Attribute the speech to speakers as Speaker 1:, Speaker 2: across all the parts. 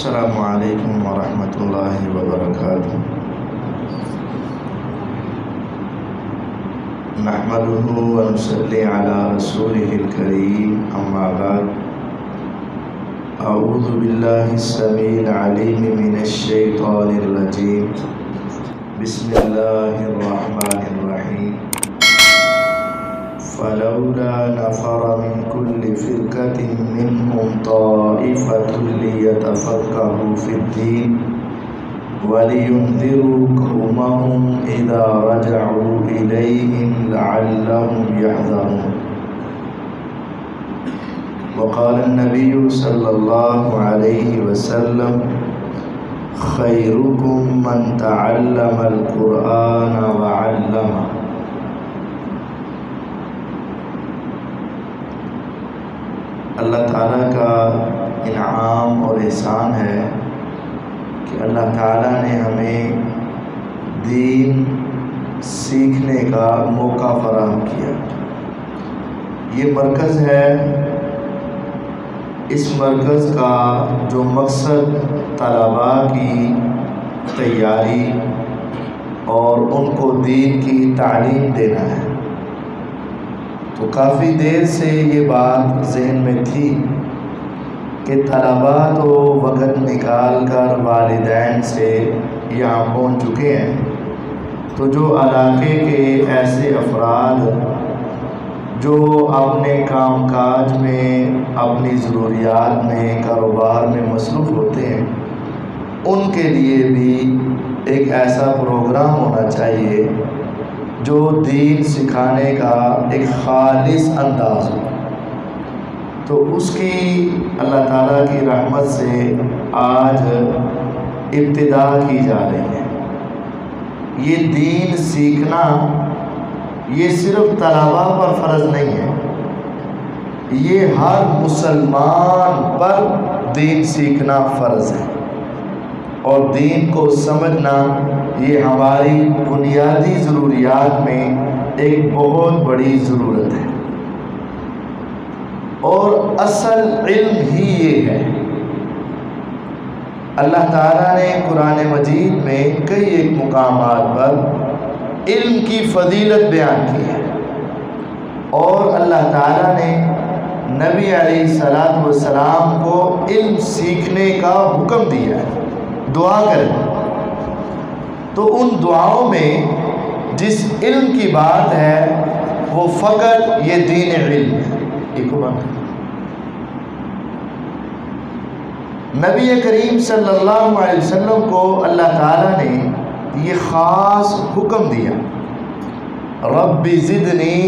Speaker 1: السلام علیکم ورحمۃ اللہ وبرکاتہ۔ نحمده ونصلی علی رسولہ الکریم، اما بعد، اعوذ باللہ السمیع العلیم من الشیطان الرجیم، بسم اللہ الرحمن الرحیم۔ فلولا نفر من كل فرقة منهم طائفة ليتفقهوا في الدين ولينذروا قومهم إذا رجعوا إليهم لعلهم يحذرون۔ وقال النبي صلى الله عليه وسلم: خيركم من تعلم القرآن وعلمه۔ اللہ تعالیٰ کا انعام اور احسان ہے کہ اللہ تعالیٰ نے ہمیں دین سیکھنے کا موقع فراہم کیا۔ یہ مرکز ہے، اس مرکز کا جو مقصد طلباء کی تیاری اور ان کو دین کی تعلیم دینا ہے۔ تو کافی دیر سے یہ بات ذہن میں تھی کہ طلباء تو وقت نکال کر والدین سے یہاں پہنچ چکے ہیں، تو جو علاقے کے ایسے افراد جو اپنے کام کاج میں، اپنی ضروریات میں، کاروبار میں مصروف ہوتے ہیں، ان کے لیے بھی ایک ایسا پروگرام ہونا چاہیے جو دین سکھانے کا ایک خالص انداز ہو۔ تو اس کی اللہ تعالیٰ کی رحمت سے آج ابتدا کی جا رہی ہے۔ یہ دین سیکھنا یہ صرف طلباء پر فرض نہیں ہے، یہ ہر مسلمان پر دین سیکھنا فرض ہے، اور دین کو سمجھنا یہ ہماری بنیادی ضروریات میں ایک بہت بڑی ضرورت ہے، اور اصل علم ہی یہ ہے۔ اللہ تعالیٰ نے قرآن مجید میں کئی ایک مقامات پر علم کی فضیلت بیان کی ہے، اور اللہ تعالیٰ نے نبی علیہ الصلوۃ والسلام کو علم سیکھنے کا حکم دیا ہے، دعا کریں۔ تو ان دعاؤں میں جس علم کی بات ہے وہ فقط یہ دین علم ہے۔ ایک بات، نبی کریم صلی اللہ علیہ وسلم کو اللہ تعالیٰ نے یہ خاص حکم دیا، رب زدنی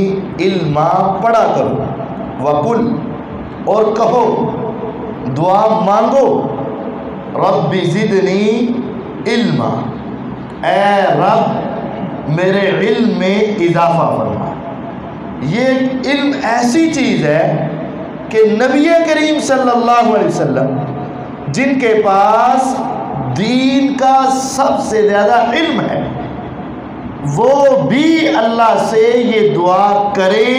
Speaker 1: علما، پڑھا کرو، وقل، اور کہو، دعا مانگو، رب زدنی علما، اے رب میرے علم میں اضافہ فرما۔ یہ علم ایسی چیز ہے کہ نبی کریم صلی اللہ علیہ وسلم جن کے پاس دین کا سب سے زیادہ علم ہے، وہ بھی اللہ سے یہ دعا کرے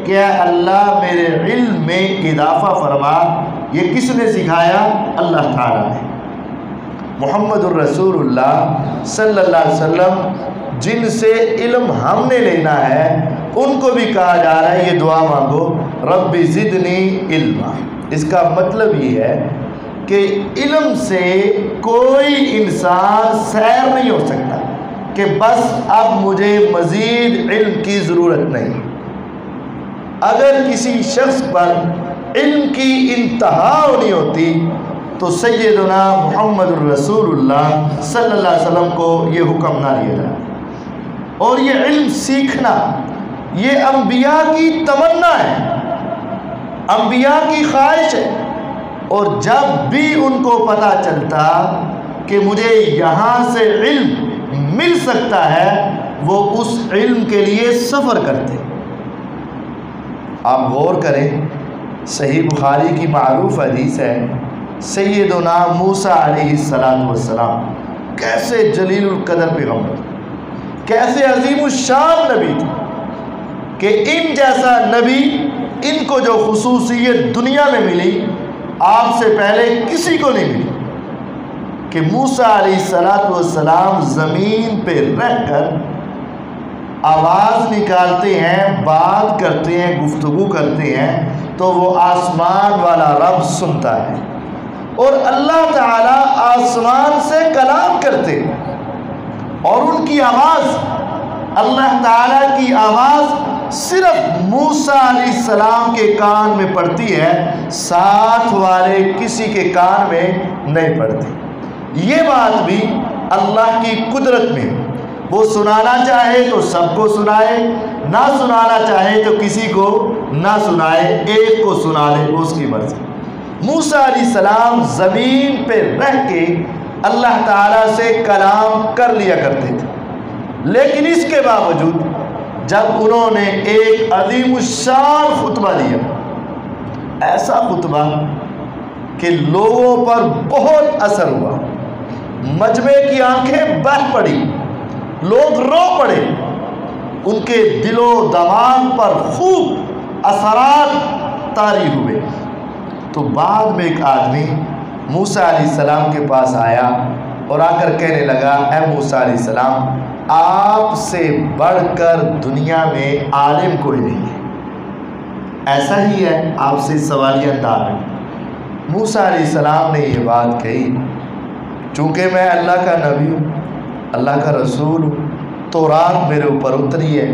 Speaker 1: کہ اے اللہ میرے علم میں اضافہ فرما۔ یہ کس نے سکھایا؟ اللہ تعالیٰ نے۔ محمد الرسول اللہ صلی اللہ علیہ وسلم جن سے علم ہم نے لینا ہے، ان کو بھی کہا جا رہا ہے یہ دعا مانگو، رب زدنی علما۔ اس کا مطلب یہ ہے کہ علم سے کوئی انسان سیر نہیں ہو سکتا کہ بس اب مجھے مزید علم کی ضرورت نہیں۔ اگر کسی شخص پر علم کی انتہا ہونی ہوتی تو سیدنا محمد الرسول اللہ صلی اللہ علیہ وسلم کو یہ حکم نہ دیا جائے۔ اور یہ علم سیکھنا یہ انبیاء کی تمنا ہے، انبیاء کی خواہش ہے، اور جب بھی ان کو پتہ چلتا کہ مجھے یہاں سے علم مل سکتا ہے، وہ اس علم کے لیے سفر کرتے۔ آپ غور کریں، صحیح بخاری کی معروف حدیث ہے، سیدنا موسیٰ علیہ السلام کیسے جلیل القدر پیغمبر، کیسے عظیم الشان نبی تھے کہ ان جیسا نبی، ان کو جو خصوصیت دنیا میں ملی آپ سے پہلے کسی کو نہیں ملی۔ کہ موسیٰ علیہ السلام زمین پہ رہ کر آواز نکالتے ہیں، بات کرتے ہیں، گفتگو کرتے ہیں تو وہ آسمان والا رب سنتا ہے، اور اللہ تعالیٰ آسمان سے کلام کرتے ہیں، اور ان کی آواز، اللہ تعالیٰ کی آواز صرف موسیٰ علیہ السلام کے کان میں پڑتی ہے، ساتھ والے کسی کے کان میں نہیں پڑتی۔ یہ بات بھی اللہ کی قدرت میں، وہ سنانا چاہے تو سب کو سنائے، نہ سنانا چاہے تو کسی کو نہ سنائے، ایک کو سنا لے، اس کی مرضی۔ موسیٰ علیہ السلام زمین پہ رہ کے اللہ تعالیٰ سے کلام کر لیا کرتے تھے، لیکن اس کے باوجود جب انہوں نے ایک عظیم الشان خطبہ دیا، ایسا خطبہ کہ لوگوں پر بہت اثر ہوا، مجمع کی آنکھیں بہہ پڑی، لوگ رو پڑے، ان کے دل و دماغ پر خوب اثرات طاری ہوئے۔ تو بعد میں ایک آدمی موسیٰ علیہ السلام کے پاس آیا اور آ کر کہنے لگا، اے موسیٰ علیہ السلام، آپ سے بڑھ کر دنیا میں عالم کوئی نہیں ہے، ایسا ہی ہے، آپ سے سوالیہ انداز ہے۔ موسیٰ علیہ السلام نے یہ بات کہی، چونکہ میں اللہ کا نبی ہوں، اللہ کا رسول ہوں، تورات میرے اوپر اتری ہے،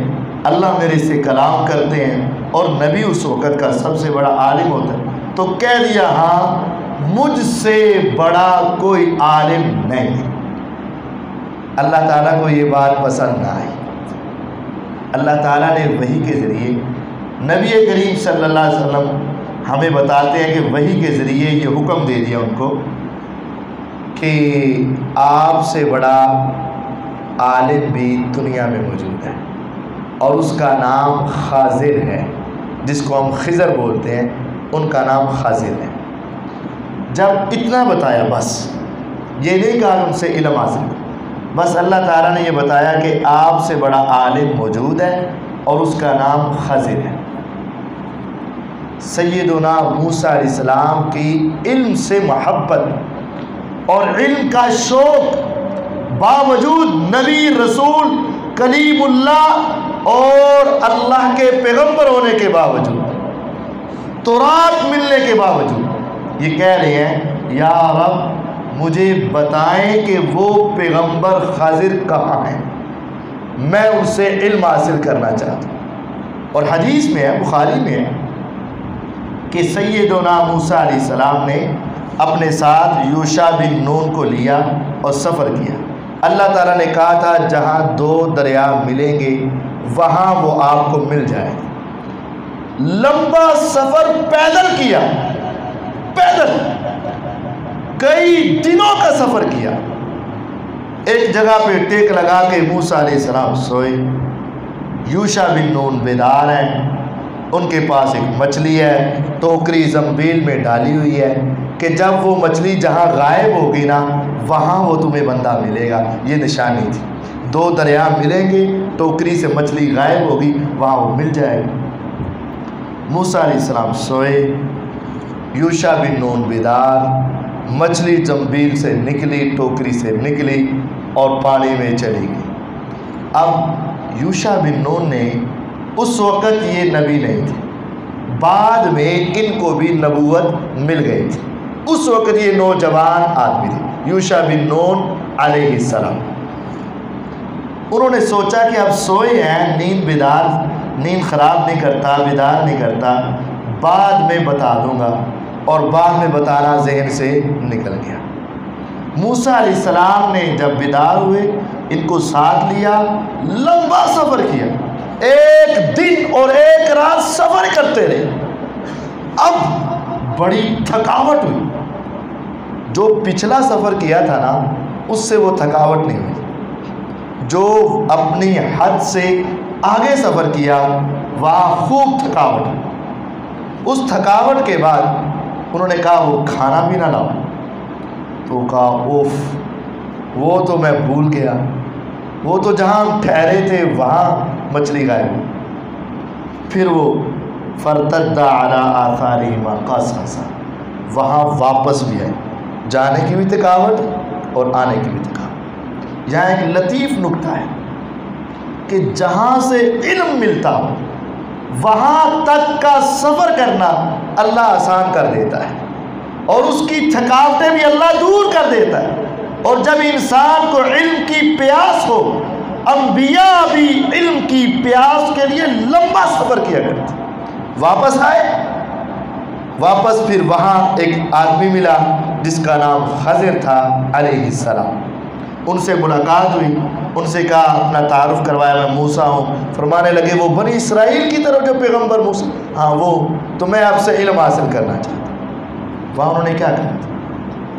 Speaker 1: اللہ میرے سے کلام کرتے ہیں، اور نبی اس وقت کا سب سے بڑا عالم ہوتا ہے، تو کہہ دیا ہاں مجھ سے بڑا کوئی عالم نہیں۔ اللہ تعالیٰ کو یہ بات پسند نہ آئی۔ اللہ تعالیٰ نے وحی کے ذریعے، نبی کریم صلی اللہ علیہ وسلم ہمیں بتاتے ہیں کہ وحی کے ذریعے یہ حکم دے دیا ان کو کہ آپ سے بڑا عالم بھی دنیا میں موجود ہے، اور اس کا نام خاضر ہے، جس کو ہم خضر بولتے ہیں، ان کا نام خاضر ہے۔ جب اتنا بتایا، بس یہ نہیں کہا ان سے علم حاصل، بس اللہ تعالیٰ نے یہ بتایا کہ آپ سے بڑا عالم موجود ہے اور اس کا نام خاضر ہے۔ سیدنا موسیٰ علیہ السلام کی علم سے محبت اور علم کا شوق، باوجود نبی، رسول، کلیم اللہ اور اللہ کے پیغمبر ہونے کے باوجود، تورات ملنے کے باوجود، یہ کہہ رہے ہیں یا رب مجھے بتائیں کہ وہ پیغمبر خاضر کہاں ہیں، میں ان سے علم حاصل کرنا چاہتا ہوں۔ اور حدیث میں ہے، بخاری میں ہے کہ سیدنا موسیٰ علیہ السلام نے اپنے ساتھ یوشع بن نون کو لیا اور سفر کیا۔ اللہ تعالیٰ نے کہا تھا جہاں دو دریا ملیں گے وہاں وہ آپ کو مل جائے۔ لمبا سفر پیدل کیا، پیدل کئی دنوں کا سفر کیا۔ ایک جگہ پہ ٹیک لگا کے موسیٰ علیہ السلام سوئے، یوشع بن نون بیدار ہیں، ان کے پاس ایک مچھلی ہے، ٹوکری زنبیل میں ڈالی ہوئی ہے کہ جب وہ مچھلی جہاں غائب ہوگی نا وہاں وہ تمہیں بندہ ملے گا، یہ نشانی تھی۔ دو دریا ملیں گے، ٹوکری سے مچھلی غائب ہوگی، وہاں وہ مل جائے گا۔ موسیٰ علیہ السلام سوئے، یوشع بن نون بیدار، مچھلی زنبیل سے نکلی، ٹوکری سے نکلی اور پانی میں چلی گئی۔ اب یوشع بن نون نے، اس وقت یہ نبی نہیں تھے، بعد میں ان کو بھی نبوت مل گئی تھی، اس وقت یہ نوجوان آدمی تھے یوشع بن نون علیہ السلام۔ انہوں نے سوچا کہ اب سوئے ہیں، نیند خراب نہیں کرتا، بیدار نہیں کرتا، بعد میں بتا دوں گا، اور بعد میں بتانا ذہن سے نکل گیا۔ موسیٰ علیہ السلام نے جب بیدار ہوئے، ان کو ساتھ لیا، لمبا سفر کیا، ایک دن اور ایک رات سفر کرتے رہے۔ اب بڑی تھکاوٹ ہوئی، جو پچھلا سفر کیا تھا نا اس سے وہ تھکاوٹ نہیں ہوئی، جو اپنی حد سے آگے سفر کیا وہاں خوب تھکاوٹ ہوئی۔ اس تھکاوٹ کے بعد انہوں نے کہا وہ کھانا بھی نہ لاؤ، تو کہا اوف، وہ تو میں بھول گیا، وہ تو جہاں ہم ٹھہرے تھے وہاں مچھلی غائب ہوئی۔ پھر وہ فرتد علی آثارہما قصصا، وہاں واپس بھی آئے، جانے کی بھی تھکاوٹ اور آنے کی بھی دکھاؤ۔ یہاں ایک لطیف نکتہ ہے کہ جہاں سے علم ملتا ہو وہاں تک کا سفر کرنا اللہ آسان کر دیتا ہے، اور اس کی تھکاوٹیں بھی اللہ دور کر دیتا ہے۔ اور جب انسان کو علم کی پیاس ہو، انبیاء بھی علم کی پیاس کے لیے لمبا سفر کیا کرتے، واپس آئے، واپس پھر وہاں ایک آدمی ملا جس کا نام خضر تھا علیہ السلام۔ ان سے ملاقات ہوئی، ان سے کہا، اپنا تعارف کروایا، میں موسیٰ ہوں۔ فرمانے لگے وہ بنی اسرائیل کی طرف جو پیغمبر موسیٰ؟ ہاں وہ، تو میں آپ سے علم حاصل کرنا چاہتا ہوں۔ وہاں انہوں نے کیا کہا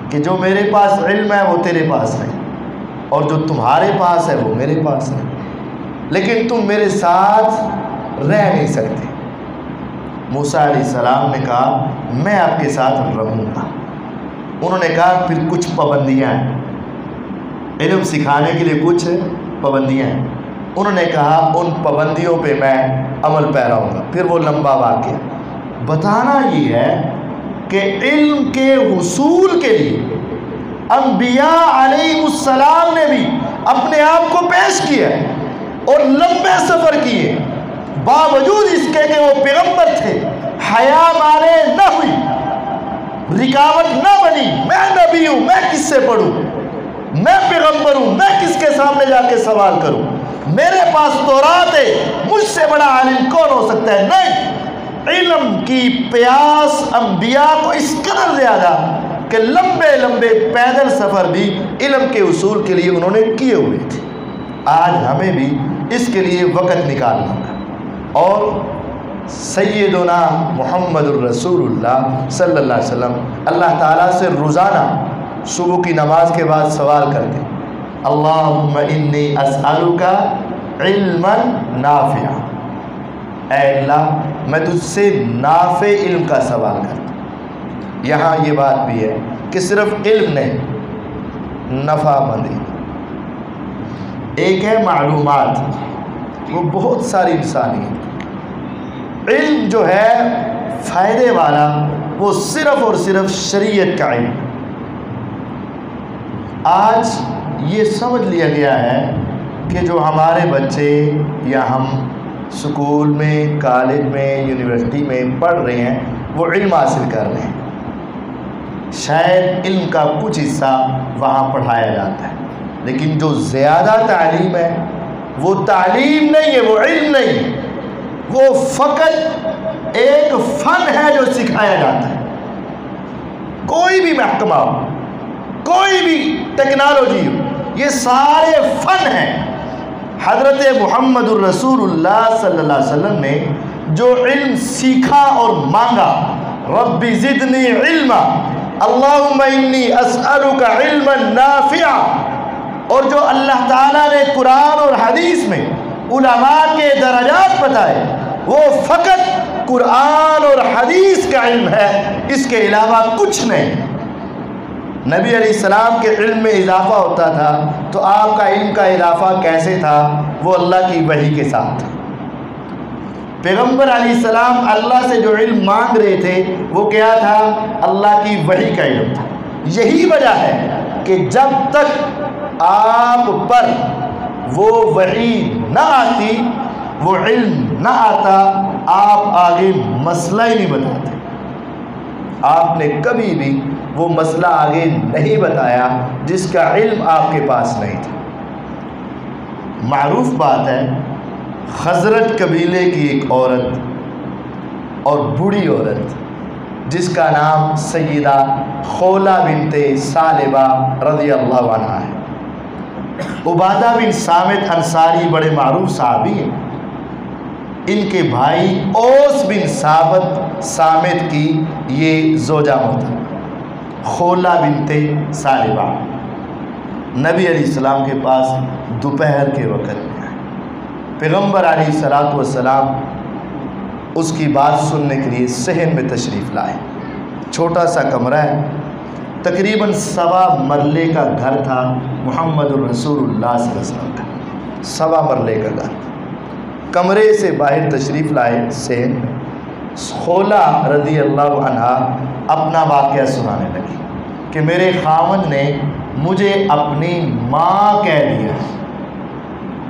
Speaker 1: کہ جو میرے پاس علم ہے وہ تیرے پاس ہے، اور جو تمہارے پاس ہے وہ میرے پاس ہے، لیکن تم میرے ساتھ رہ نہیں سکتے۔ موسیٰ علیہ السلام نے کہا میں آپ کے ساتھ رہوں گا۔ انہوں نے کہا پھر کچھ پابندیاں ہیں، علم سکھانے کے لیے کچھ پابندیاں ہیں۔ انہوں نے کہا ان پابندیوں پہ میں عمل پیرا ہوں گا۔ پھر وہ لمبا واقعہ بتانا یہ ہے کہ علم کے حصول کے لیے انبیاء علیہ السلام نے بھی اپنے آپ کو پیش کیا اور لمبے سفر کیے، باوجود اس کے کہ وہ پیغمبر تھے، حیا مانے نہ ہوئی، رکاوٹ نہ بنی۔ میں نبی ہوں، میں کس سے پڑھوں، میں پیغمبر ہوں، میں کس کے سامنے جا کے سوال کروں، میرے پاس تورات ہے، مجھ سے بڑا عالم کون ہو سکتا ہے؟ نہیں، علم کی پیاس انبیاء کو اس قدر زیادہ کہ لمبے لمبے پیدل سفر بھی علم کے حصول کے لیے انہوں نے کیے ہوئے تھے۔ آج ہمیں بھی اس کے لیے وقت نکالنا ہوگا، اور سیدنا محمد الرسول اللہ صلی اللہ علیہ وسلم اللہ تعالیٰ سے روزانہ صبح کی نماز کے بعد سوال کرتے، اللہم انی اسألک علما نافعا، اے اللہ میں تجھ سے نافع علم کا سوال کرتا ہوں۔ یہاں یہ بات بھی ہے کہ صرف علم نہیں، نفع مندی۔ ایک ہے معلومات، وہ بہت ساری انسانی ہے۔ علم جو ہے فائدے والا وہ صرف اور صرف شریعت کا علم۔ آج یہ سمجھ لیا گیا ہے کہ جو ہمارے بچے یا ہم سکول میں، کالج میں، یونیورسٹی میں پڑھ رہے ہیں وہ علم حاصل کر رہے ہیں، شاید علم کا کچھ حصہ وہاں پڑھایا جاتا ہے، لیکن جو زیادہ تعلیم ہے وہ تعلیم نہیں ہے، وہ علم نہیں ہے، وہ فقط ایک فن ہے جو سکھایا جاتا ہے۔ کوئی بھی محکمہ ہو، کوئی بھی ٹیکنالوجی ہو، یہ سارے فن ہیں۔ حضرت محمد الرسول اللہ صلی اللہ علیہ وسلم نے جو علم سیکھا اور مانگا، رب زدنی علما، اللہم انی اسألک علما نافعا، اور جو اللہ تعالیٰ نے قرآن اور حدیث میں علماء کے درجات بتائے وہ فقط قرآن اور حدیث کا علم ہے، اس کے علاوہ کچھ نہیں۔ نبی علیہ السلام کے علم میں اضافہ ہوتا تھا تو آپ کا علم کا اضافہ کیسے تھا؟ وہ اللہ کی وحی کے ساتھ تھا۔ پیغمبر علیہ السلام اللہ سے جو علم مانگ رہے تھے وہ کیا تھا؟ اللہ کی وحی کا علم تھا۔ یہی وجہ ہے کہ جب تک آپ پر وہ وحی نہ آتی، وہ علم نہ آتا، آپ آگے مسئلہ ہی نہیں بتاتے۔ آپ نے کبھی بھی وہ مسئلہ آگے نہیں بتایا جس کا علم آپ کے پاس نہیں تھا۔ معروف بات ہے، خزرج قبیلے کی ایک عورت اور بوڑھی عورت جس کا نام سیدہ خولہ بنت ثعلبہ رضی اللہ عنہا ہے۔ عبادہ بن صامت انصاری بڑے معروف صحابی ہیں، ان کے بھائی اوس بن صامت کی یہ زوجہ محترمہ خولہ بنت ثعلبہ نبی علیہ السلام کے پاس دوپہر کے وقت میں آئے۔ پیغمبر علیہ السلام اس کی بات سننے کے لیے صحن میں تشریف لائے۔ چھوٹا سا کمرہ ہے، تقریباً 1.25 مرلے کا گھر تھا محمد الرسول اللہ صلی اللہ علیہ وسلم کا، 1.25 مرلے کا گھر۔ کمرے سے باہر تشریف لائے صحن میں، خولہ رضی اللہ عنہا اپنا واقعہ سنانے لگی کہ میرے خاوند نے مجھے اپنی ماں کہہ دیا،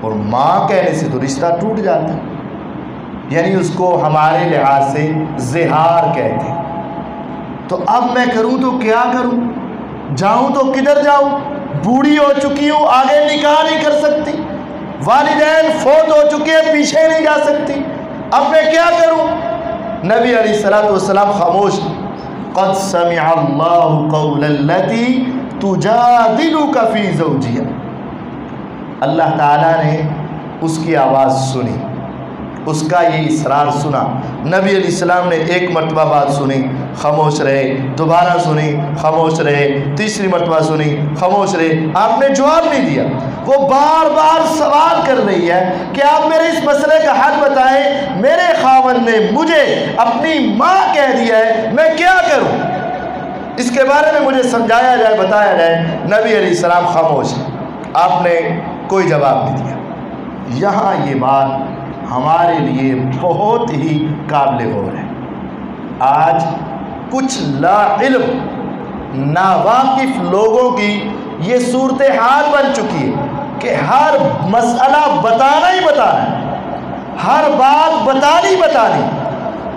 Speaker 1: اور ماں کہنے سے تو رشتہ ٹوٹ جاتا ہے، یعنی اس کو ہمارے لحاظ سے زہار کہتے ہیں۔ تو اب میں کروں تو کیا کروں، جاؤں تو کدھر جاؤں، بوڑھی ہو چکی ہوں، آگے نکاح نہیں کر سکتی، والدین فوت ہو چکے ہیں، پیچھے نہیں جا سکتی، اب میں کیا کروں؟ نبی علیہ الصلوۃ والسلام خاموش۔ قد سمع اللہ قول التی تجادلک فی زوجہا، اللہ تعالیٰ نے اس کی آواز سنی، اس کا یہ اصرار سنا۔ نبی علیہ السلام نے ایک مرتبہ بات سنی، خاموش رہے، دوبارہ سنی، خاموش رہے، تیسری مرتبہ سنی، خاموش رہے، آپ نے جواب نہیں دیا۔ وہ بار بار سوال کر رہی ہے کہ آپ میرے اس مسئلے کا حل بتائیں، میرے خاوند نے مجھے اپنی ماں کہہ دیا ہے، میں کیا کروں، اس کے بارے میں مجھے سمجھایا جائے، بتایا جائے۔ نبی علیہ السلام خاموش، آپ نے کوئی جواب نہیں دیا۔ یہاں یہ بات ہمارے لیے بہت ہی قابل غور ہے۔ آج کچھ لا علم ناواقف لوگوں کی یہ صورتحال بن چکی ہے کہ ہر مسئلہ بتانا ہی بتانا ہے، ہر بات بتانی،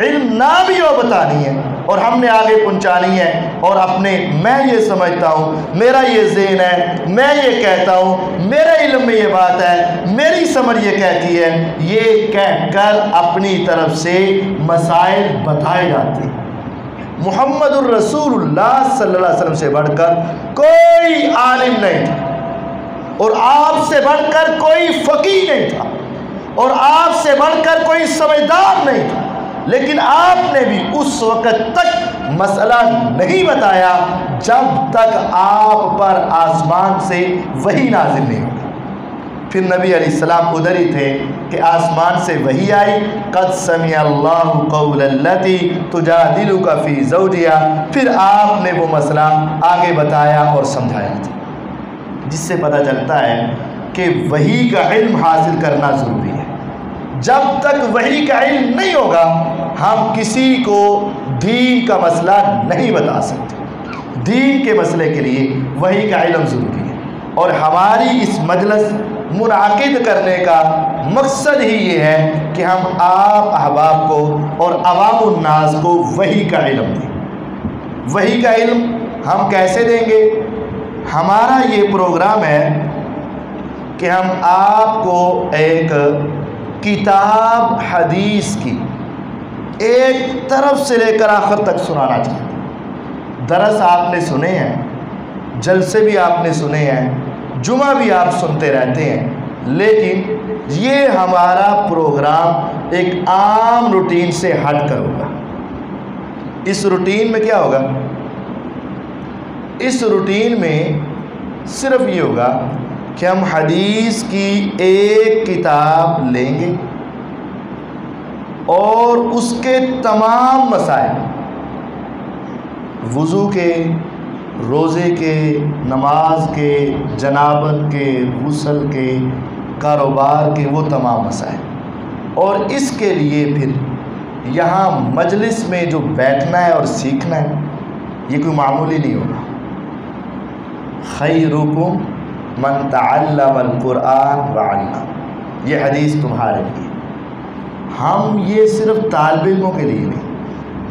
Speaker 1: علم نہ بھی ہو بتانی ہے، اور ہم نے آگے پہنچانی ہے، اور اپنے میں یہ سمجھتا ہوں، میرا یہ ذہن ہے، میں یہ کہتا ہوں، میرے علم میں یہ بات ہے، میری سمجھ یہ کہتی ہے، یہ کہہ کر اپنی طرف سے مسائل بتائے جاتے ہیں۔ محمد الرسول اللہ صلی اللہ علیہ وسلم سے بڑھ کر کوئی عالم نہیں تھا، اور آپ سے بڑھ کر کوئی فقیہ نہیں تھا، اور آپ سے بڑھ کر کوئی سمجھدار نہیں تھا، لیکن آپ نے بھی اس وقت تک مسئلہ نہیں بتایا جب تک آپ پر آسمان سے وحی نازل نہیں ہوگی۔ پھر نبی علیہ السلام ادھر ہی تھے کہ آسمان سے وحی آئی، قد سمع اللہ قول التی تجادلک فی زوجہا، پھر آپ نے وہ مسئلہ آگے بتایا اور سمجھایا تھا، جس سے پتہ چلتا ہے کہ وحی کا علم حاصل کرنا ضروری ہے۔ جب تک وحی کا علم نہیں ہوگا ہم کسی کو دین کا مسئلہ نہیں بتا سکتے۔ دین کے مسئلے کے لیے وحی کا علم ضروری ہے، اور ہماری اس مجلس منعقد کرنے کا مقصد ہی یہ ہے کہ ہم آپ احباب کو اور عوام الناس کو وحی کا علم دیں۔ وحی کا علم ہم کیسے دیں گے؟ ہمارا یہ پروگرام ہے کہ ہم آپ کو ایک کتاب حدیث کی ایک طرف سے لے کر آخر تک سنانا چاہتے ہیں۔ درس آپ نے سنے ہیں، جلسے بھی آپ نے سنے ہیں، جمعہ بھی آپ سنتے رہتے ہیں، لیکن یہ ہمارا پروگرام ایک عام روٹین سے ہٹ کر ہوگا۔ اس روٹین میں کیا ہوگا؟ اس روٹین میں صرف یہ ہوگا کہ ہم حدیث کی ایک کتاب لیں گے اور اس کے تمام مسائل، وضو کے، روزے کے، نماز کے، جنابت کے، غسل کے، کاروبار کے، وہ تمام مسائل، اور اس کے لیے پھر یہاں مجلس میں جو بیٹھنا ہے اور سیکھنا ہے یہ کوئی معمولی نہیں ہوگا۔ خیرکم من تعلم القرآن وعلمہ، یہ حدیث تمہارے لیے، ہم یہ صرف طالب علموں کے لیے نہیں،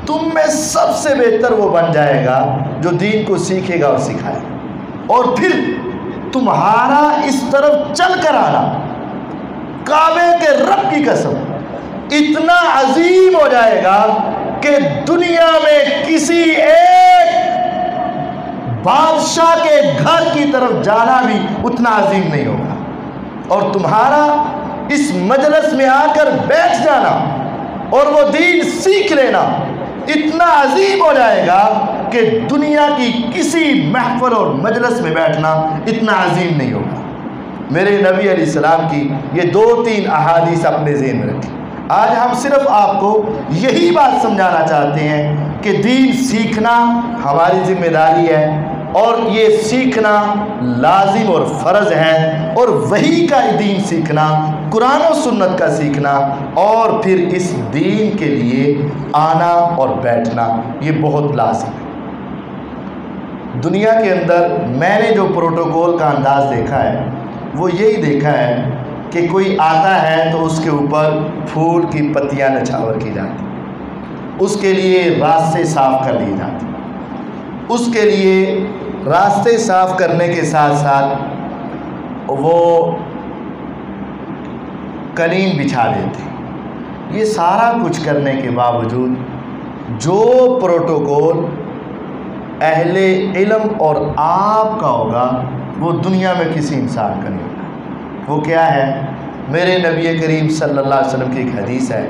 Speaker 1: تم میں سب سے بہتر وہ بن جائے گا جو دین کو سیکھے گا اور سکھائے گا، اور پھر تمہارا اس طرف چل کر آنا کعبے کے رب کی قسم اتنا عظیم ہو جائے گا کہ دنیا میں کسی ایک بادشاہ کے گھر کی طرف جانا بھی اتنا عظیم نہیں ہوگا، اور تمہارا اس مجلس میں آ کر بیٹھ جانا اور وہ دین سیکھ لینا اتنا عظیم ہو جائے گا کہ دنیا کی کسی محفل اور مجلس میں بیٹھنا اتنا عظیم نہیں ہوگا۔ میرے نبی علیہ السلام کی یہ 2-3 احادیث اپنے ذہن میں رکھیں۔ آج ہم صرف آپ کو یہی بات سمجھانا چاہتے ہیں کہ دین سیکھنا ہماری ذمہ داری ہے، اور یہ سیکھنا لازم اور فرض ہے، اور وحی کا دین سیکھنا، قرآن و سنت کا سیکھنا، اور پھر اس دین کے لیے آنا اور بیٹھنا یہ بہت لازم ہے۔ دنیا کے اندر میں نے جو پروٹوکول کا انداز دیکھا ہے وہ یہی دیکھا ہے کہ کوئی آتا ہے تو اس کے اوپر پھول کی پتیاں نچھاور کی جاتی، اس کے لیے راستے صاف کر لیے جاتے، اس کے لیے راستے صاف کرنے کے ساتھ ساتھ وہ قلیم بچھا دیتے۔ یہ سارا کچھ کرنے کے باوجود جو پروٹوکول اہل علم اور آپ کا ہوگا وہ دنیا میں کسی انسان کا نہیں ہوگا۔ وہ کیا ہے؟ میرے نبی کریم صلی اللہ علیہ وسلم کی ایک حدیث ہے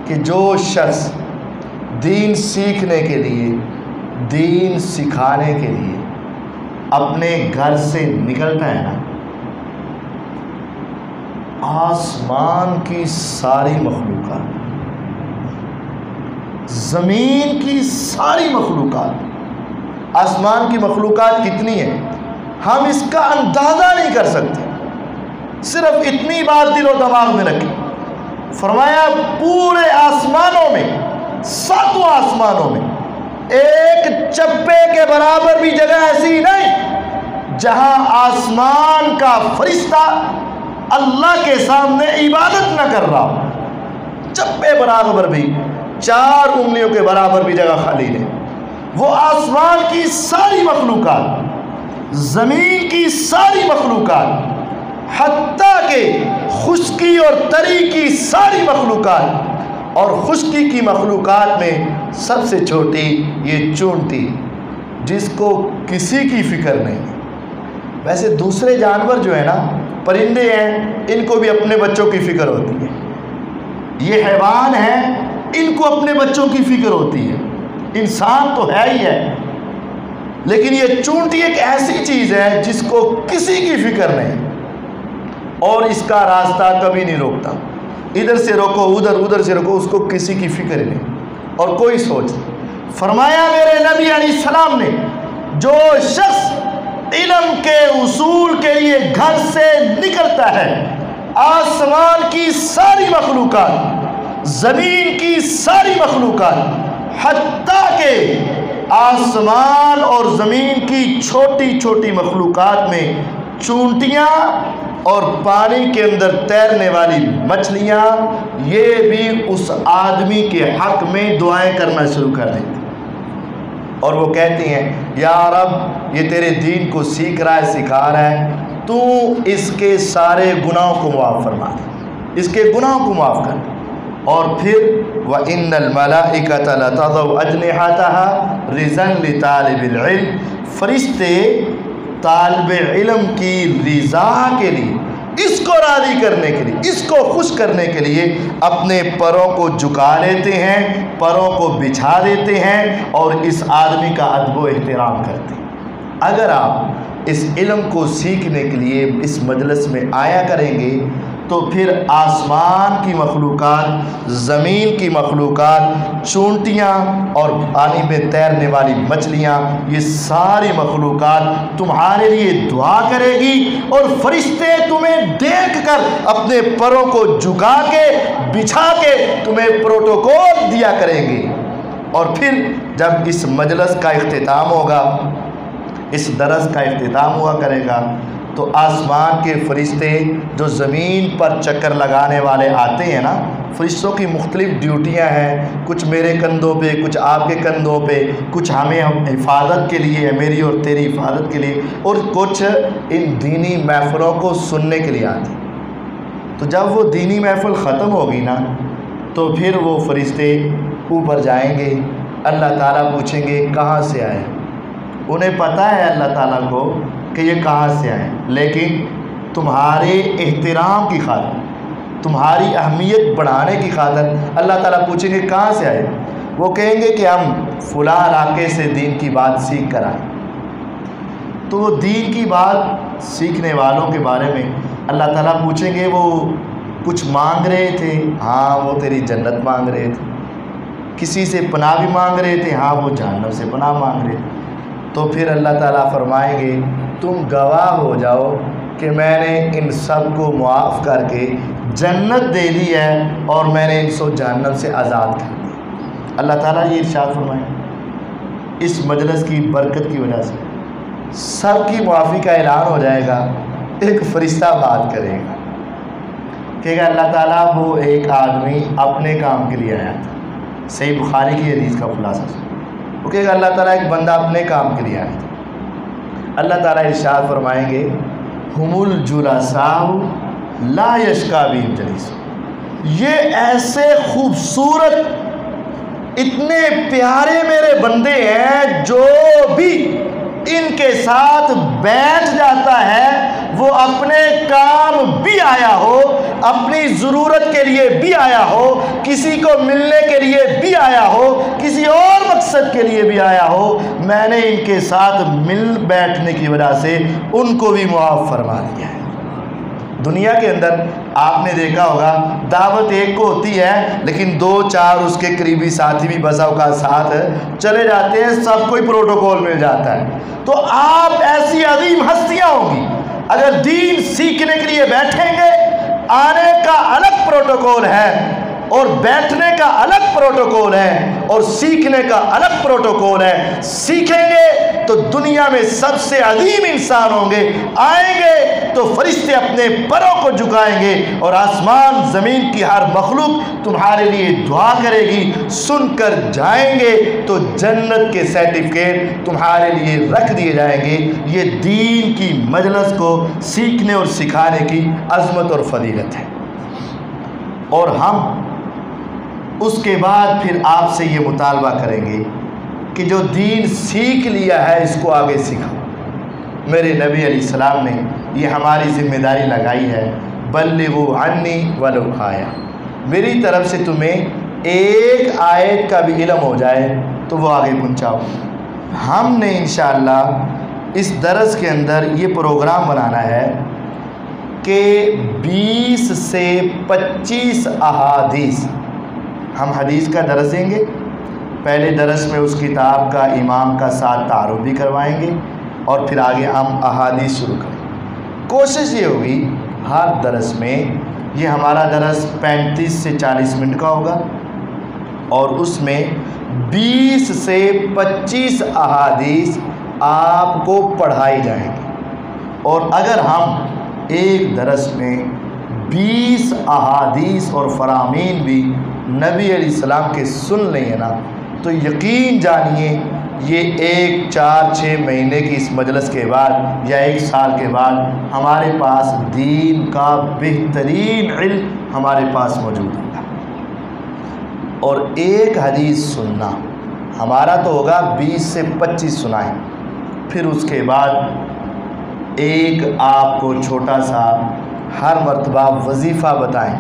Speaker 1: کہ جو شخص دین سیکھنے کے لیے، دین سکھانے کے لیے اپنے گھر سے نکلتا ہے نا، آسمان کی ساری مخلوقات، زمین کی ساری مخلوقات، آسمان کی مخلوقات کتنی ہیں ہم اس کا اندازہ نہیں کر سکتے۔ صرف اتنی بات دل و دماغ میں رکھیں، فرمایا پورے آسمانوں میں، ساتوں آسمانوں میں ایک چپے کے برابر بھی جگہ ایسی نہیں جہاں آسمان کا فرشتہ اللہ کے سامنے عبادت نہ کر رہا ہو۔ چپے برابر بھی، 4 انگلیوں کے برابر بھی جگہ خالی نہیں۔ وہ آسمان کی ساری مخلوقات، زمین کی ساری مخلوقات، حتیٰ کہ خشکی اور تری کی ساری مخلوقات، اور خشکی کی مخلوقات میں سب سے چھوٹی یہ چونٹی جس کو کسی کی فکر نہیں۔ ویسے دوسرے جانور جو ہیں نا، پرندے ہیں، ان کو بھی اپنے بچوں کی فکر ہوتی ہے، یہ حیوان ہیں، ان کو اپنے بچوں کی فکر ہوتی ہے، انسان تو ہے ہی ہے، لیکن یہ چونٹی ایک ایسی چیز ہے جس کو کسی کی فکر نہیں، اور اس کا راستہ کبھی نہیں روکتا۔ ادھر سے روکو، ادھر سے روکو، اس کو کسی کی فکر نہیں اور کوئی سوچ نہیں۔ فرمایا میرے نبی علیہ السلام نے، جو شخص علم کے اصول کے لیے گھر سے نکلتا ہے، آسمان کی ساری مخلوقات، زمین کی ساری مخلوقات، حتیٰ کہ آسمان اور زمین کی چھوٹی چھوٹی مخلوقات میں چونٹیاں اور پانی کے اندر تیرنے والی مچھلیاں، یہ بھی اس آدمی کے حق میں دعائیں کرنا شروع کر دیتی، اور وہ کہتی ہیں یا رب یہ تیرے دین کو سیکھ رہا ہے، سکھا رہا ہے، تو اس کے سارے گناہوں کو معاف فرما دے، اس کے گناہوں کو معاف کر دے۔ اور پھر وَإِنَّ الْمَلَائِكَةَ لَتَضَعُ أَجْنِحَتَهَا رِضًا لِطَالِبِ الْعِلْمِ، فرشتے طالب علم کی رضا کے لیے، اس کو راضی کرنے کے لیے، اس کو خوش کرنے کے لیے اپنے پروں کو جھکا لیتے ہیں، پروں کو بچھا دیتے ہیں، اور اس آدمی کا ادب و احترام کرتے ہیں۔ اگر آپ اس علم کو سیکھنے کے لیے اس مجلس میں آیا کریں گے تو پھر آسمان کی مخلوقات، زمین کی مخلوقات، چونٹیاں اور پانی میں تیرنے والی مچھلیاں، یہ ساری مخلوقات تمہارے لیے دعا کرے گی، اور فرشتے تمہیں دیکھ کر اپنے پروں کو جھکا کے بچھا کے تمہیں پروٹوکول دیا کریں گے۔ اور پھر جب اس مجلس کا اختتام ہوگا، اس درس کا اختتام ہوا کرے گا، تو آسمان کے فرشتے جو زمین پر چکر لگانے والے آتے ہیں نا، فرشتوں کی مختلف ڈیوٹیاں ہیں، کچھ میرے کندھوں پہ، کچھ آپ کے کندھوں پہ، کچھ ہمیں حفاظت کے لیے ہے، میری اور تیری حفاظت کے لیے، اور کچھ ان دینی محفلوں کو سننے کے لیے آتے ہیں۔ تو جب وہ دینی محفل ختم ہوگی نا، تو پھر وہ فرشتے اوپر جائیں گے، اللہ تعالیٰ پوچھیں گے کہاں سے آئے؟ انہیں پتہ ہے اللہ تعالیٰ کو کہ یہ کہاں سے آئے، لیکن تمہارے احترام کی خاطر، تمہاری اہمیت بڑھانے کی خاطر اللہ تعالیٰ پوچھیں گے کہاں سے آئے؟ وہ کہیں گے کہ ہم فلاں علاقے سے دین کی بات سیکھ کر آئے۔ تو وہ دین کی بات سیکھنے والوں کے بارے میں اللہ تعالیٰ پوچھیں گے وہ کچھ مانگ رہے تھے؟ ہاں وہ تیری جنت مانگ رہے تھے۔ کسی سے پناہ بھی مانگ رہے تھے؟ ہاں وہ جہنم سے پناہ مانگ رہے تھے۔ تو پھر اللہ تعالیٰ فرمائیں گے تم گواہ ہو جاؤ کہ میں نے ان سب کو معاف کر کے جنت دے دی ہے، اور میں نے ان کو جہنم سے آزاد کر دیا۔ اللہ تعالیٰ یہ ارشاد فرمائے اس مجلس کی برکت کی وجہ سے سب کی معافی کا اعلان ہو جائے گا، ایک فرشتہ بات کرے گا کہ اللہ تعالیٰ وہ ایک آدمی اپنے کام کے لیے آیا تھا، صحیح بخاری کی حدیث کا خلاصہ، وہ کہے گا اللہ تعالیٰ ایک بندہ اپنے کام کے لیے آیا تھا، اللہ تعالیٰ ارشاد فرمائیں گے ہم الجلساء لا یشکا بہم جلیس، یہ ایسے خوبصورت اتنے پیارے میرے بندے ہیں جو بھی ان کے ساتھ بیٹھ جاتا ہے وہ اپنے کام بھی آیا ہو، اپنی ضرورت کے لیے بھی آیا ہو، کسی کو ملنے کے لیے بھی آیا ہو، کسی اور مقصد کے لیے بھی آیا ہو، میں نے ان کے ساتھ مل بیٹھنے کی وجہ سے ان کو بھی معاف فرما دیا ہے۔ دنیا کے اندر آپ نے دیکھا ہوگا دعوت ایک کو ہوتی ہے لیکن 2-4 اس کے قریبی ساتھی بھی بسا اوقات ساتھ چلے جاتے ہیں، سب کوئی پروٹوکول مل جاتا ہے۔ تو آپ ایسی عظیم ہستیاں ہوں گی، اگر دین سیکھنے کے لیے بیٹھیں گے، آنے کا الگ پروٹوکول ہے اور بیٹھنے کا الگ پروٹوکول ہے اور سیکھنے کا الگ پروٹوکول ہے۔ سیکھیں گے تو دنیا میں سب سے عظیم انسان ہوں گے، آئیں گے تو فرشتے اپنے پروں کو جھکائیں گے اور آسمان زمین کی ہر مخلوق تمہارے لیے دعا کرے گی، سن کر جائیں گے تو جنت کے سرٹیفکیٹ تمہارے لیے رکھ دیے جائیں گے۔ یہ دین کی مجلس کو سیکھنے اور سکھانے کی عظمت اور فضیلت ہے۔ اور ہم اس کے بعد پھر آپ سے یہ مطالبہ کریں گے کہ جو دین سیکھ لیا ہے اس کو آگے سکھاؤ۔ میرے نبی علیہ السلام نے یہ ہماری ذمہ داری لگائی ہے، بلغوا عنی ولو آیا، میری طرف سے تمہیں ایک آیت کا بھی علم ہو جائے تو وہ آگے پہنچاؤ۔ ہم نے انشاءاللہ اس درس کے اندر یہ پروگرام بنانا ہے کہ 20 سے 25 احادیث ہم حدیث کا درس دیں گے۔ پہلے درس میں اس کتاب کا امام کا ساتھ تعارف بھی کروائیں گے اور پھر آگے ہم احادیث شروع کریں گے۔ کوشش یہ ہوگی ہر درس میں، یہ ہمارا درس 35 سے 40 منٹ کا ہوگا اور اس میں 20 سے 25 احادیث آپ کو پڑھائی جائیں گی، اور اگر ہم ایک درس میں 20 احادیث اور فرامین بھی نبی علیہ السلام کے سن لیں گے نا تو یقین جانیے یہ 1-4-6 مہینے کی اس مجلس کے بعد یا 1 سال کے بعد ہمارے پاس دین کا بہترین علم ہمارے پاس موجود ہوگا۔ اور ایک حدیث سننا ہمارا تو ہوگا 20 سے 25 سنائیں، پھر اس کے بعد ایک آپ کو چھوٹا سا ہر مرتبہ وظیفہ بتائیں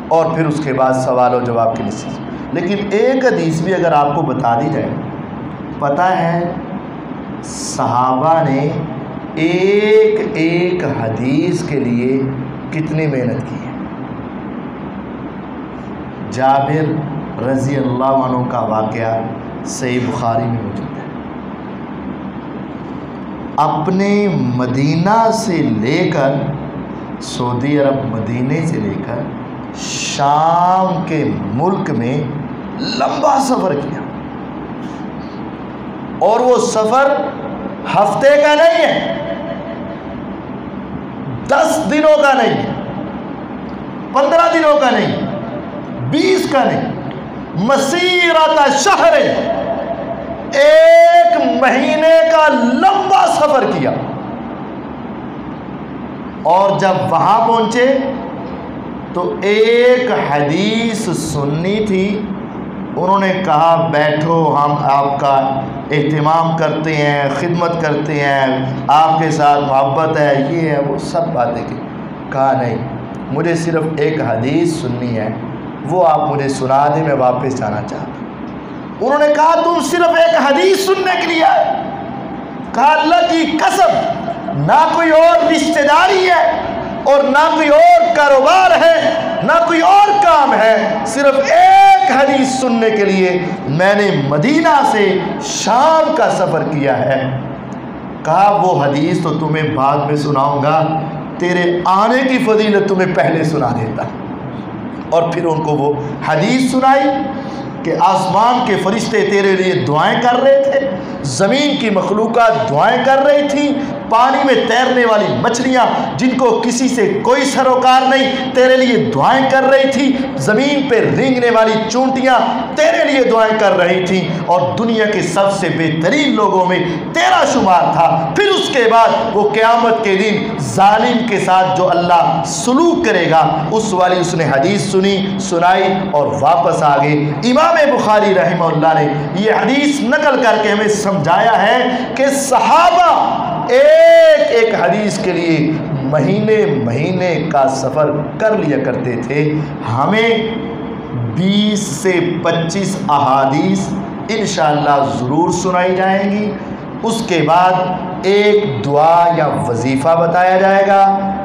Speaker 1: اور پھر اس کے بعد سوال و جواب کی نصیحت۔ لیکن ایک حدیث بھی اگر آپ کو بتا دی جائے، پتہ ہے صحابہ نے ایک ایک حدیث کے لیے کتنی محنت کی ہے۔ جابر رضی اللہ عنہ کا واقعہ صحیح بخاری میں موجود ہے۔ اپنے مدینہ سے لے کر سعودی عرب مدینے سے لے کر شام کے ملک میں لمبا سفر کیا، اور وہ سفر ہفتے کا نہیں ہے، 10 دنوں کا نہیں ہے، 15 دنوں کا نہیں، 20 کا نہیں، مسیرۃ شہر، 1 مہینے کا لمبا سفر کیا۔ اور جب وہاں پہنچے تو ایک حدیث سننی تھی، انہوں نے کہا بیٹھو، ہم آپ کا اہتمام کرتے ہیں، خدمت کرتے ہیں، آپ کے ساتھ محبت ہے، یہ ہے وہ سب باتیں کی۔ کہا نہیں، مجھے صرف ایک حدیث سننی ہے، وہ آپ مجھے سنا دیں، میں واپس جانا چاہتا ہوں۔ انہوں نے کہا تم صرف ایک حدیث سننے کے لیے آئے؟ کہا اللہ کی قسم، نہ کوئی اور رشتہ داری ہے اور نہ کوئی اور کاروبار ہے، نہ کوئی اور کام ہے، صرف ایک حدیث سننے کے لیے میں نے مدینہ سے شام کا سفر کیا ہے۔ کہا وہ حدیث تو تمہیں بعد میں سناؤں گا، تیرے آنے کی فضیلت تمہیں پہلے سنا دیتا۔ اور پھر ان کو وہ حدیث سنائی کہ آسمان کے فرشتے تیرے لیے دعائیں کر رہے تھے، زمین کی مخلوقات دعائیں کر رہی تھیں، پانی میں تیرنے والی مچھلیاں جن کو کسی سے کوئی سروکار نہیں تیرے لیے دعائیں کر رہی تھی، زمین پہ رینگنے والی چونٹیاں تیرے لیے دعائیں کر رہی تھیں، اور دنیا کے سب سے بہترین لوگوں میں تیرا شمار تھا۔ پھر اس کے بعد وہ قیامت کے دن ظالم کے ساتھ جو اللہ سلوک کرے گا اس والی اس نے حدیث سنائی اور واپس آ گئے۔ امام بخاری رحمہ اللہ نے یہ حدیث نقل کر کے ہمیں سمجھایا ہے کہ صحابہ ایک ایک حدیث کے لیے مہینے کا سفر کر لیا کرتے تھے۔ ہمیں 20 سے 25 احادیث انشاءاللہ ضرور سنائی جائیں گی، اس کے بعد ایک دعا یا وظیفہ بتایا جائے گا،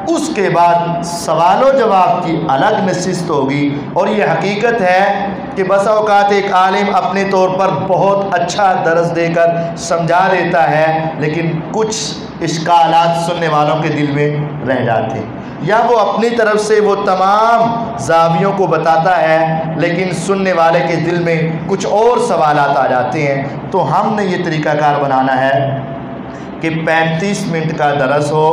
Speaker 1: اس کے بعد سوال و جواب کی الگ نشست ہوگی۔ اور یہ حقیقت ہے کہ بس اوقات ایک عالم اپنے طور پر بہت اچھا درس دے کر سمجھا دیتا ہے، لیکن کچھ اشکالات سننے والوں کے دل میں رہ جاتے ہیں، یا وہ اپنی طرف سے وہ تمام زاویوں کو بتاتا ہے لیکن سننے والے کے دل میں کچھ اور سوالات آ جاتے ہیں۔ تو ہم نے یہ طریقہ کار بنانا ہے کہ 35 منٹ کا درس ہو،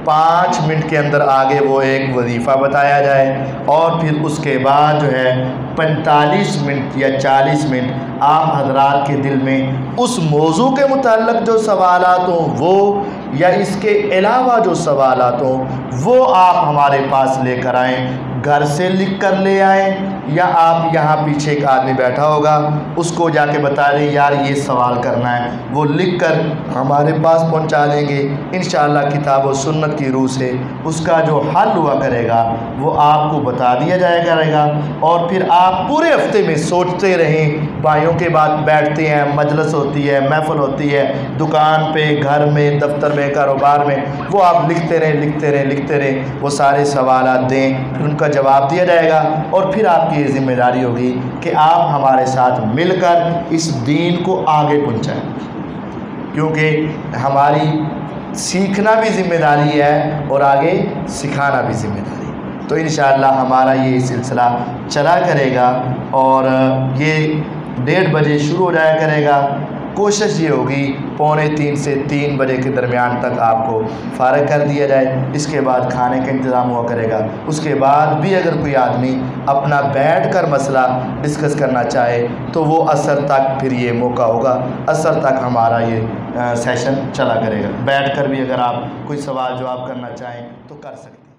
Speaker 1: 5 منٹ کے اندر آگے وہ ایک وظیفہ بتایا جائے، اور پھر اس کے بعد جو ہے 45 منٹ یا 40 منٹ آپ حضرات کے دل میں اس موضوع کے متعلق جو سوالات ہوں وہ، یا اس کے علاوہ جو سوالات ہوں وہ آپ ہمارے پاس لے کر آئیں، گھر سے لکھ کر لے آئیں، یا آپ یہاں پیچھے ایک آدمی بیٹھا ہوگا اس کو جا کے بتا دیں یار یہ سوال کرنا ہے، وہ لکھ کر ہمارے پاس پہنچا دیں گے۔ انشاءاللہ کتاب و سنت کی روح سے اس کا جو حل ہوا کرے گا وہ آپ کو بتا دیا جائے کرے گا، اور پھر آپ پورے ہفتے میں سوچتے رہیں، بھائیوں کے بعد بیٹھتے ہیں، مجلس ہوتی ہے، محفل ہوتی ہے، دکان پہ، گھر میں، دفتر میں، کاروبار میں، وہ آپ لکھتے رہیں، وہ سارے سوالات دیں، پھر ان کا جواب دیا جائے گا، اور پھر آپ کی یہ ذمہ داری ہوگی کہ آپ ہمارے ساتھ مل کر اس دین کو آگے پہنچائیں، کیونکہ ہماری سیکھنا بھی ذمہ داری ہے اور آگے سکھانا بھی ذمہ داری ہے۔ تو انشاءاللہ ہمارا یہ سلسلہ چلا کرے گا، اور یہ 1:30 بجے شروع ہو جایا کرے گا۔ کوشش یہ ہوگی 2:45 سے 3 بجے کے درمیان تک آپ کو فارغ کر دیا جائے، اس کے بعد کھانے کا انتظام ہوا کرے گا۔ اس کے بعد بھی اگر کوئی آدمی اپنا بیٹھ کر مسئلہ ڈسکس کرنا چاہے تو وہ عصر تک پھر یہ موقع ہوگا، عصر تک ہمارا یہ سیشن چلا کرے گا۔ بیٹھ کر بھی اگر آپ کوئی سوال جواب کرنا چاہیں تو کر سکتے ہیں۔